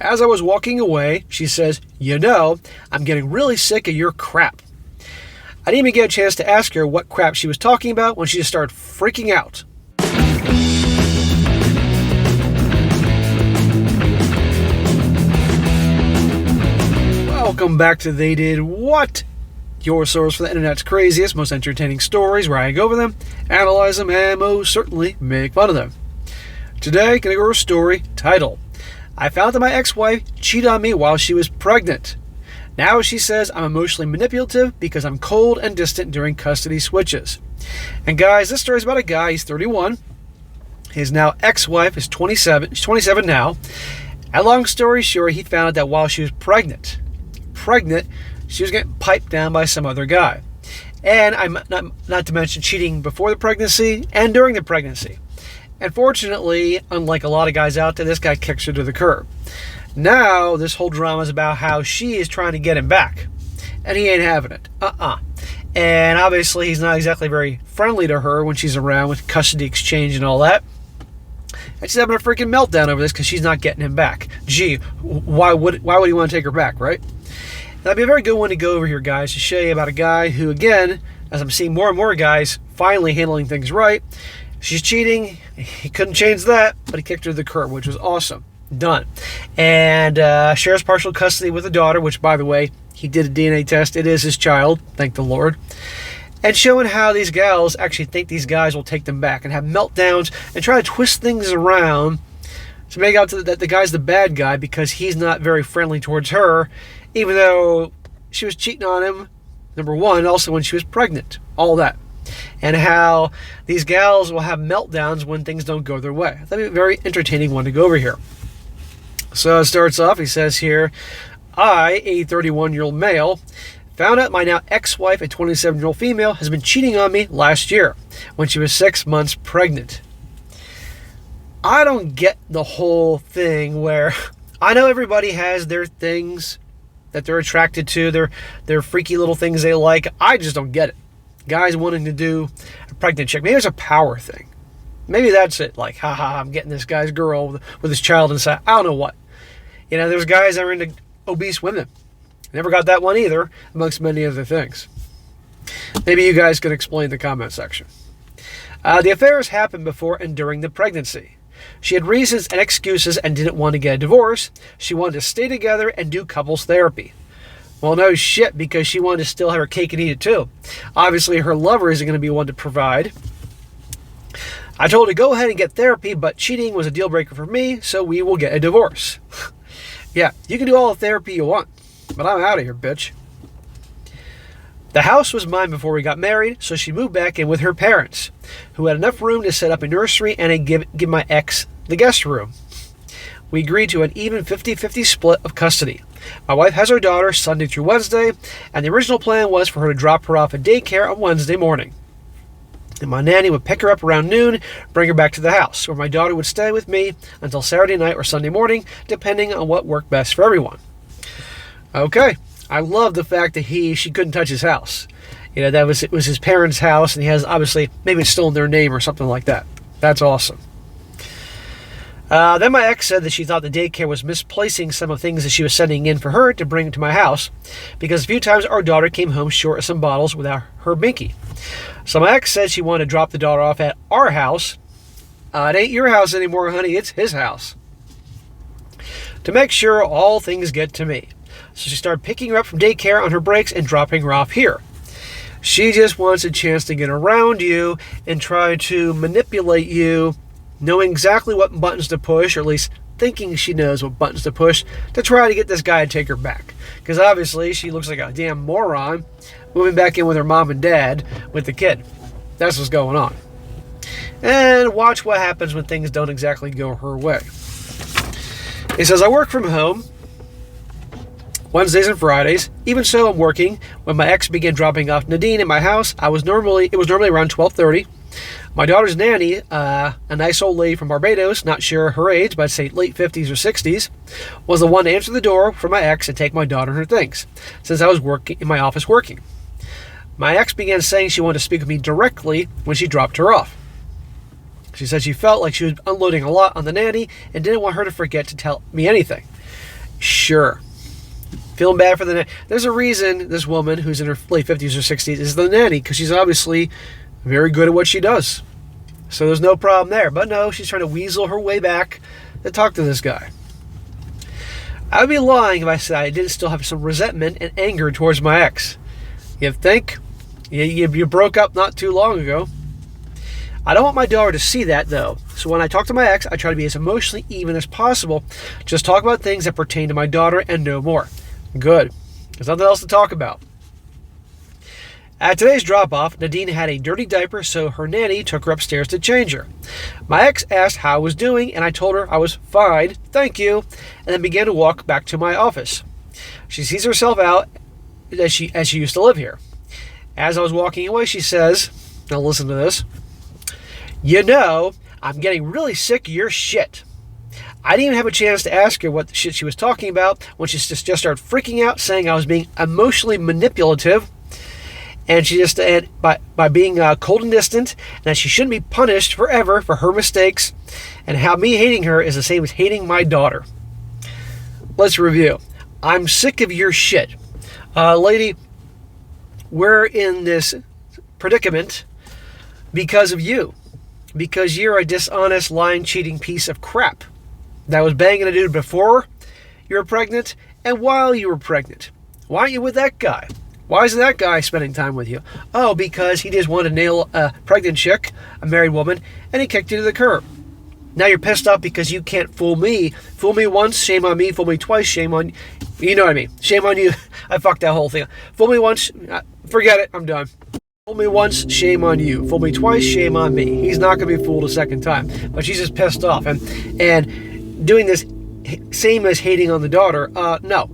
As I was walking away, she says, "You know, I'm getting really sick of your crap." I didn't even get a chance to ask her what crap she was talking about when she just started freaking out. Welcome back to They Did What? Your source for the internet's craziest, most entertaining stories, where I go over them, analyze them, and most certainly make fun of them. Today, gonna go over a story titled, "I found that my ex-wife cheated on me while she was pregnant. Now she says I'm emotionally manipulative because I'm cold and distant during custody switches." And guys, this story is about a guy. He's 31. His now ex-wife is 27. She's 27 now. And long story short, he found out that while she was pregnant, she was getting piped down by some other guy. And I'm not to mention cheating before the pregnancy and during the pregnancy. Unfortunately, unlike a lot of guys out there, this guy kicks her to the curb. Now, this whole drama is about how she is trying to get him back. And he ain't having it. And obviously, he's not exactly very friendly to her when she's around with custody exchange and all that. And she's having a freaking meltdown over this because she's not getting him back. Gee, why would he want to take her back, right? That'd be a very good one to go over here, guys, to show you about a guy who, again, as I'm seeing more and more guys finally handling things right, she's cheating. He couldn't change that, but he kicked her to the curb, which was awesome. Done. And shares partial custody with a daughter, which, by the way, he did a DNA test. It is his child, thank the Lord. And showing how these gals actually think these guys will take them back and have meltdowns and try to twist things around to make out that the guy's the bad guy because he's not very friendly towards her, even though she was cheating on him, number one, also when she was pregnant, all that. And how these gals will have meltdowns when things don't go their way. That'd be a very entertaining one to go over here. So it starts off, he says here, "I, a 31-year-old male, found out my now ex-wife, a 27-year-old female, has been cheating on me last year when she was 6 months pregnant." I don't get the whole thing where I know everybody has their things that they're attracted to, their freaky little things they like. I just don't get it. Guys wanting to do a pregnant chick. Maybe it's a power thing. Maybe that's it. Like, haha, I'm getting this guy's girl with his child inside. I don't know what. You know, there's guys that are into obese women. Never got that one either, amongst many other things. Maybe you guys can explain in the comment section. The affairs happened before and during the pregnancy. She had reasons and excuses and didn't want to get a divorce. She wanted to stay together and do couples therapy. Well, no shit, because she wanted to still have her cake and eat it too. Obviously, her lover isn't going to be one to provide. I told her to go ahead and get therapy, but cheating was a deal breaker for me, so we will get a divorce. Yeah, you can do all the therapy you want, but I'm out of here, bitch. The house was mine before we got married, so she moved back in with her parents, who had enough room to set up a nursery and give my ex the guest room. We agreed to an even 50-50 split of custody. My wife has her daughter Sunday through Wednesday, and the original plan was for her to drop her off at daycare on Wednesday morning. And my nanny would pick her up around noon, bring her back to the house, where my daughter would stay with me until Saturday night or Sunday morning, depending on what worked best for everyone. Okay, I love the fact that she couldn't touch his house. You know, it was his parents' house, and he has, obviously, maybe it's still in their name or something like that. That's awesome. Then my ex said that she thought the daycare was misplacing some of the things that she was sending in for her to bring to my house, because a few times our daughter came home short of some bottles without her binky. So my ex said she wanted to drop the daughter off at our house. It ain't your house anymore, honey. It's his house. To make sure all things get to me. So she started picking her up from daycare on her breaks and dropping her off here. She just wants a chance to get around you and try to manipulate you, knowing exactly what buttons to push, or at least thinking she knows what buttons to push, to try to get this guy to take her back. Because obviously she looks like a damn moron moving back in with her mom and dad with the kid. That's what's going on. And watch what happens when things don't exactly go her way. He says, "I work from home Wednesdays and Fridays. Even so, I'm working. When my ex began dropping off Nadine at my house, it was normally around 12:30. My daughter's nanny, a nice old lady from Barbados, not sure her age, but I'd say late 50s or 60s, was the one to answer the door for my ex and take my daughter and her things, since I was working in my office working. My ex began saying she wanted to speak with me directly when she dropped her off. She said she felt like she was unloading a lot on the nanny and didn't want her to forget to tell me anything. Sure. Feeling bad for the nanny. There's a reason this woman, who's in her late 50s or 60s, is the nanny, because she's obviously very good at what she does. So there's no problem there. But no, she's trying to weasel her way back to talk to this guy. I would be lying if I said I didn't still have some resentment and anger towards my ex. You think? You broke up not too long ago. I don't want my daughter to see that, though. So when I talk to my ex, I try to be as emotionally even as possible. Just talk about things that pertain to my daughter and no more. Good. There's nothing else to talk about. At today's drop-off, Nadine had a dirty diaper, so her nanny took her upstairs to change her. My ex asked how I was doing, and I told her I was fine, thank you, and then began to walk back to my office. She sees herself out as she used to live here. As I was walking away, she says, now listen to this, "You know, I'm getting really sick of your shit." I didn't even have a chance to ask her what the shit she was talking about when she just started freaking out, saying I was being emotionally manipulative, and she just by being cold and distant, and that she shouldn't be punished forever for her mistakes, and how me hating her is the same as hating my daughter. Let's review. I'm sick of your shit. Lady, we're in this predicament because of you. Because you're a dishonest, lying, cheating piece of crap that was banging a dude before you were pregnant and while you were pregnant. Why aren't you with that guy? Why isn't that guy spending time with you? Oh, because he just wanted to nail a pregnant chick, a married woman, and he kicked you to the curb. Now you're pissed off because you can't fool me. Fool me once, shame on me. Fool me twice, shame on you. You know what I mean. Shame on you. I fucked that whole thing. Fool me once, forget it, I'm done. Fool me once, shame on you. Fool me twice, shame on me. He's not going to be fooled a second time. But she's just pissed off. And doing this same as hating on the daughter, no.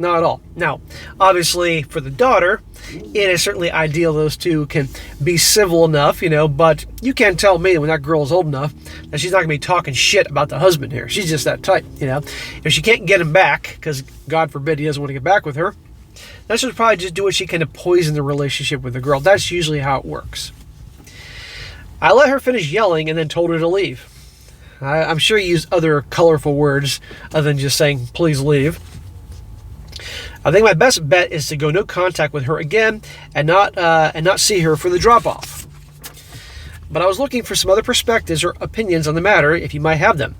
Not at all. Now, obviously, for the daughter, it is certainly ideal those two can be civil enough, but you can't tell me when that girl is old enough that she's not going to be talking shit about the husband here. She's just that type, If she can't get him back, because God forbid he doesn't want to get back with her, then she'll probably just do what she can to poison the relationship with the girl. That's usually how it works. I let her finish yelling and then told her to leave. I'm sure he used other colorful words other than just saying, please leave. I think my best bet is to go no contact with her again and not see her for the drop-off. But I was looking for some other perspectives or opinions on the matter, if you might have them.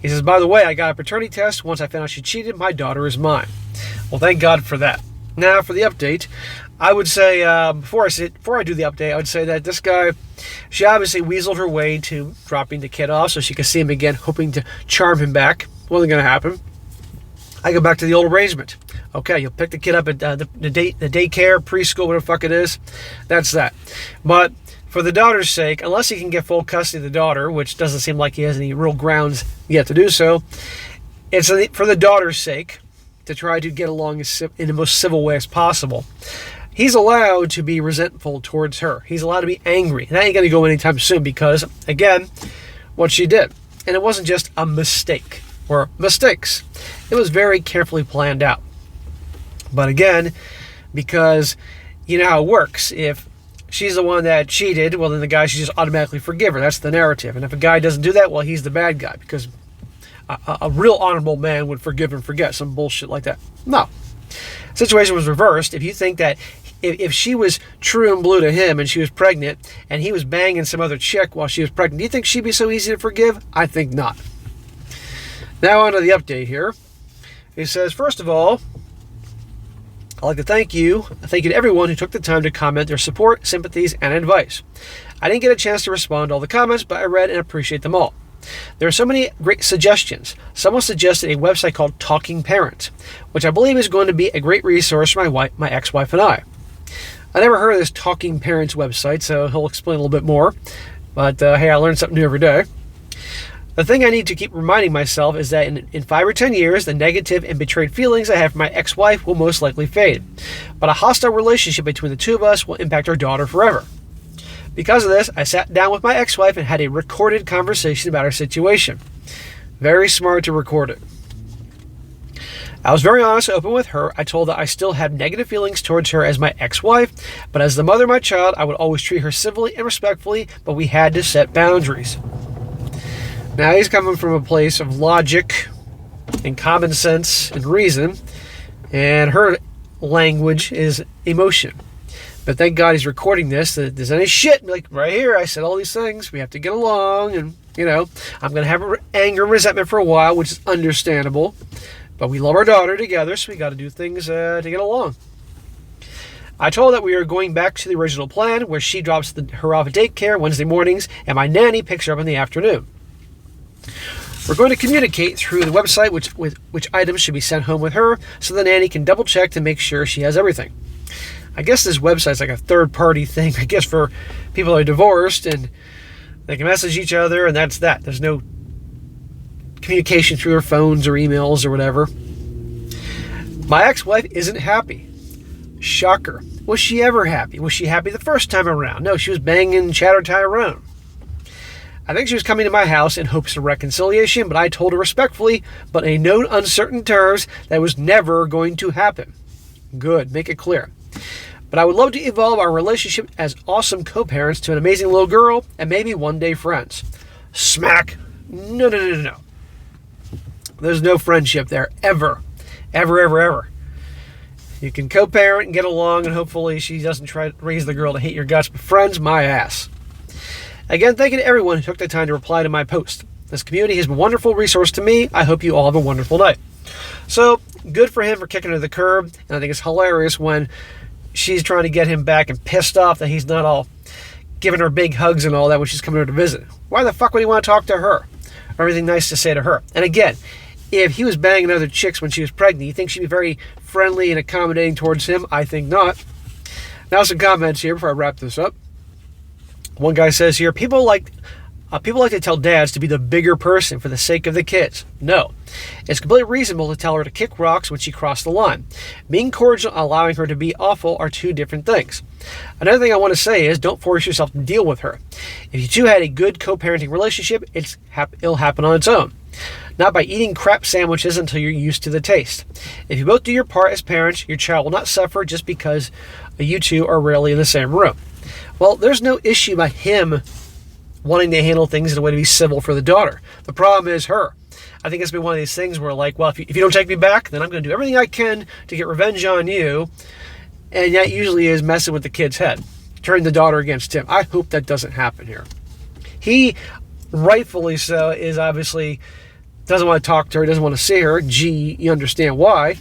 He says, by the way, I got a paternity test. Once I found out she cheated, my daughter is mine. Well, thank God for that. Now, for the update, I would say, before I do the update, I would say that this guy, she obviously weaseled her way to dropping the kid off so she could see him again, hoping to charm him back. Wasn't going to happen. I go back to the old arrangement. Okay, you'll pick the kid up at the daycare, preschool, whatever the fuck it is. That's that. But for the daughter's sake, unless he can get full custody of the daughter, which doesn't seem like he has any real grounds yet to do so, it's for the daughter's sake to try to get along in the most civil way as possible. He's allowed to be resentful towards her. He's allowed to be angry. That ain't going to go anytime soon because, again, what she did. And it wasn't just a mistake or mistakes. It was very carefully planned out. But again, because you know how it works. If she's the one that cheated, well, then the guy should just automatically forgive her. That's the narrative. And if a guy doesn't do that, well, he's the bad guy because a real honorable man would forgive and forget some bullshit like that. No. Situation was reversed. If you think that if she was true and blue to him and she was pregnant and he was banging some other chick while she was pregnant, do you think she'd be so easy to forgive? I think not. Now on to the update here. He says, first of all, I'd like to thank you to everyone who took the time to comment their support, sympathies, and advice. I didn't get a chance to respond to all the comments, but I read and appreciate them all. There are so many great suggestions. Someone suggested a website called Talking Parent, which I believe is going to be a great resource for my ex-wife and I. I never heard of this Talking Parents website, so he'll explain a little bit more. But hey, I learn something new every day. The thing I need to keep reminding myself is that in 5 or 10 years, the negative and betrayed feelings I have for my ex-wife will most likely fade. But a hostile relationship between the two of us will impact our daughter forever. Because of this, I sat down with my ex-wife and had a recorded conversation about our situation. Very smart to record it. I was very honest and open with her. I told her I still have negative feelings towards her as my ex-wife, but as the mother of my child, I would always treat her civilly and respectfully, but we had to set boundaries. Now he's coming from a place of logic and common sense and reason, and her language is emotion. But thank God he's recording this. That there's any shit, like right here, I said all these things. We have to get along, and I'm going to have anger and resentment for a while, which is understandable. But we love our daughter together, so we got to do things to get along. I told her that we are going back to the original plan, where she drops her off at daycare Wednesday mornings, and my nanny picks her up in the afternoon. We're going to communicate through the website which items should be sent home with her, so the nanny can double check to make sure she has everything. I guess this website's like a third-party thing, I guess, for people who are divorced, and they can message each other, and that's that. There's no communication through their phones or emails or whatever. My ex-wife isn't happy. Shocker. Was she ever happy? Was she happy the first time around? No, she was banging Chatter Tyrone. I think she was coming to my house in hopes of reconciliation, but I told her respectfully, but in no uncertain terms, that was never going to happen. Good, make it clear. But I would love to evolve our relationship as awesome co-parents to an amazing little girl, and maybe one day friends. Smack. No. There's no friendship there, ever. Ever. You can co-parent and get along, and hopefully she doesn't try to raise the girl to hate your guts, but friends, my ass. Again, thank you to everyone who took the time to reply to my post. This community has been a wonderful resource to me. I hope you all have a wonderful night. So, good for him for kicking her to the curb, and I think it's hilarious when she's trying to get him back and pissed off that he's not all giving her big hugs and all that when she's coming over to visit. Why the fuck would he want to talk to her? Or anything nice to say to her? And again, if he was banging other chicks when she was pregnant, you think she'd be very friendly and accommodating towards him? I think not. Now some comments here before I wrap this up. One guy says here, people like to tell dads to be the bigger person for the sake of the kids. No. It's completely reasonable to tell her to kick rocks when she crossed the line. Being cordial and allowing her to be awful are two different things. Another thing I want to say is don't force yourself to deal with her. If you two had a good co-parenting relationship, it'll happen on its own. Not by eating crap sandwiches until you're used to the taste. If you both do your part as parents, your child will not suffer just because you two are rarely in the same room. Well, there's no issue by him wanting to handle things in a way to be civil for the daughter. The problem is her. I think it's been one of these things where, like, well, if you don't take me back, then I'm going to do everything I can to get revenge on you. And that usually is messing with the kid's head, turning the daughter against him. I hope that doesn't happen here. He, rightfully so, is obviously doesn't want to talk to her, doesn't want to see her. Gee, you understand why.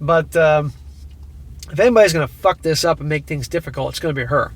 But if anybody's going to fuck this up and make things difficult, it's going to be her.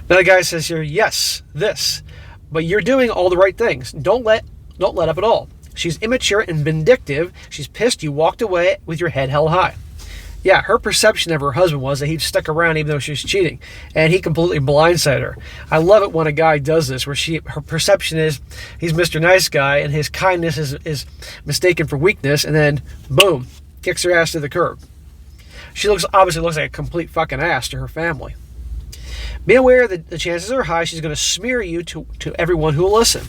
Another guy says here, yes, this, but you're doing all the right things. Don't let up at all. She's immature and vindictive. She's pissed you walked away with your head held high. Yeah, her perception of her husband was that he'd stuck around even though she was cheating, and he completely blindsided her. I love it when a guy does this, where her perception is he's Mr. Nice Guy, and his kindness is mistaken for weakness, and then, boom, kicks her ass to the curb. She obviously looks like a complete fucking ass to her family. Be aware that the chances are high she's going to smear you to everyone who will listen.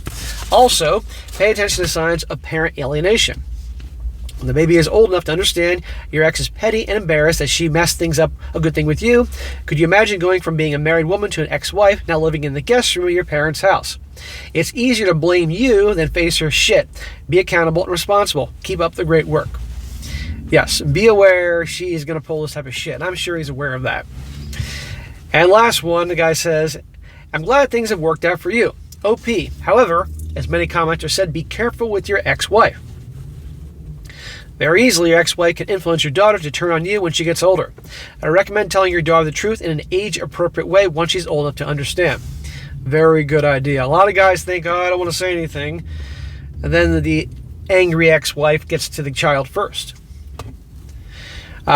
Also, pay attention to signs of parent alienation. When the baby is old enough to understand your ex is petty and embarrassed that she messed things up a good thing with you, could you imagine going from being a married woman to an ex-wife now living in the guest room of your parents' house? It's easier to blame you than face her shit. Be accountable and responsible. Keep up the great work. Yes, be aware she's going to pull this type of shit, and I'm sure he's aware of that. And last one, the guy says, I'm glad things have worked out for you. OP. However, as many commenters said, be careful with your ex-wife. Very easily, your ex-wife can influence your daughter to turn on you when she gets older. I recommend telling your daughter the truth in an age-appropriate way once she's old enough to understand. Very good idea. A lot of guys think, I don't want to say anything. And then the angry ex-wife gets to the child first.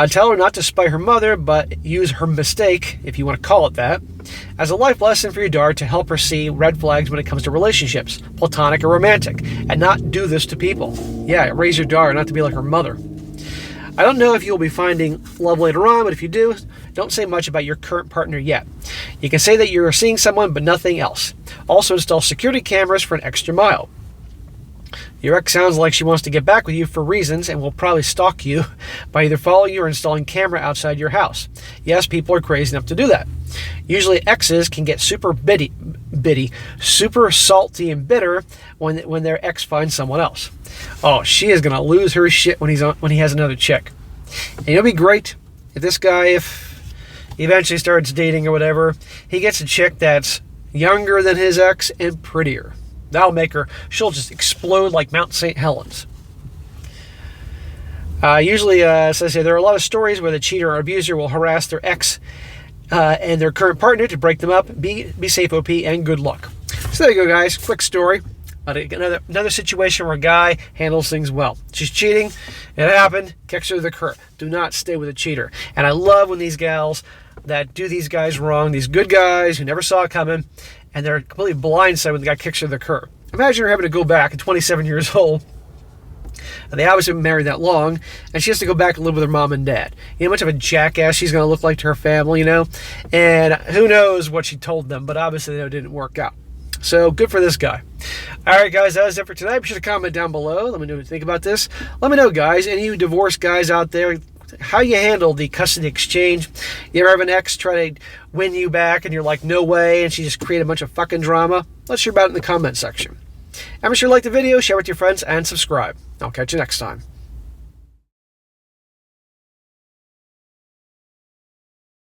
Tell her not to spite her mother, but use her mistake, if you want to call it that, as a life lesson for your daughter to help her see red flags when it comes to relationships, platonic or romantic, and not do this to people. Yeah, raise your daughter not to be like her mother. I don't know if you'll be finding love later on, but if you do, don't say much about your current partner yet. You can say that you're seeing someone, but nothing else. Also install security cameras for an extra mile. Your ex sounds like she wants to get back with you for reasons and will probably stalk you by either following you or installing camera outside your house. Yes, people are crazy enough to do that. Usually exes can get super super salty and bitter when their ex finds someone else. Oh, she is going to lose her shit when he has another chick. And it'll be great if this guy, if he eventually starts dating or whatever, he gets a chick that's younger than his ex and prettier. That'll make her, she'll just explode like Mount St. Helens. Usually, as I say, there are a lot of stories where the cheater or abuser will harass their ex and their current partner to break them up. Be safe, OP, and good luck. So there you go, guys. Quick story. Another situation where a guy handles things well. She's cheating. It happened. Kicks her to the curb. Do not stay with a cheater. And I love when these gals that do these guys wrong, these good guys who never saw it coming, and they're completely blindsided when the guy kicks her to the curb. Imagine her having to go back at 27 years old. And they obviously been married that long, and she has to go back and live with her mom and dad. You know how much of a jackass she's going to look like to her family, And who knows what she told them, but obviously it didn't work out. So good for this guy. All right, guys, that was it for today. Be sure to comment down below. Let me know what you think about this. Let me know, guys, any of you divorced guys out there, how you handle the custody exchange. You ever have an ex try to win you back and you're like, no way, and she just created a bunch of fucking drama? Let's hear about it in the comment section. And be sure to like the video, share with your friends, and subscribe. I'll catch you next time.